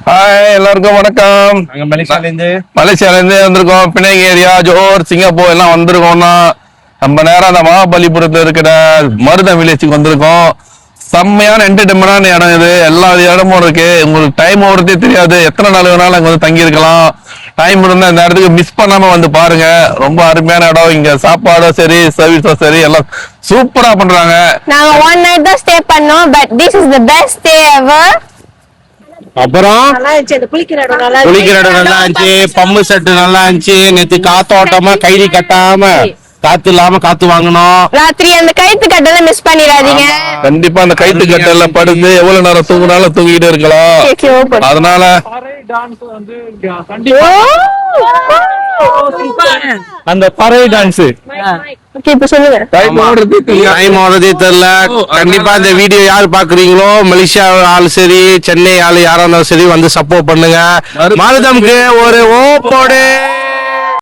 Hi எல்லாருக்கும் வணக்கம். நாங்க மலேசியால இருந்து வந்திருக்கோம். பிணைங் ஏரியா, ஜோஹர், சிங்கப்பூர் எல்லாம் வந்திருக்கோம்னா நம்ம நேரம் அந்த மகாபலிபுரத்துல இருக்கிற மருதம் வில்லேஜுக்கு வந்திருக்கோம். செம்மையான என்டர்டைன்மெண்டான இடம் இது. எல்லா இடமும் இருக்கு. உங்களுக்கு டைம் ஓடுறதே தெரியாது. எத்தனை நாள் வேணாலும் அங்க வந்து தங்கி இருக்கலாம். டைம் இருந்தா இந்த இடத்துக்கு மிஸ் பண்ணாம வந்து பாருங்க. ரொம்ப அருமையான இடம். இங்க சாப்பாடும் சரி, சர்வீஸும் சரி, எல்லாம் சூப்பரா பண்றாங்க. நாங்க 1 night தான் ஸ்டே பண்ணோம். But this is the best stay ever. அப்புறம் குளிக்கிற இடம் நல்லா இருந்துச்சு. பம்பு செட்டு நல்லா இருந்துச்சு. நேத்து காத்தோட்டமா கைதி கட்டாம காத்து இல்லாம காத்து வாங்கணும். ராத்திரி அந்த கயித்து கட்டல மிஸ் பண்ணிடாதீங்க. கண்டிப்பா அந்த கைத்து கட்டல படுத்து எவ்வளவு நேரம் தூங்கினாலும் தூங்கிட்டு இருக்கலாம். அதனால அந்த பறை டான்ஸ் டைம் ஓடுறதே தெரியல. கண்டிப்பா இந்த வீடியோ யாரு பாக்குறீங்களோ மலேசியா ஆள் சரி, சென்னை ஆள் யாரா இருந்தாலும் சரி வந்து சப்போர்ட் பண்ணுங்க. மருதம்க்கு ஒரு ஓ போடு.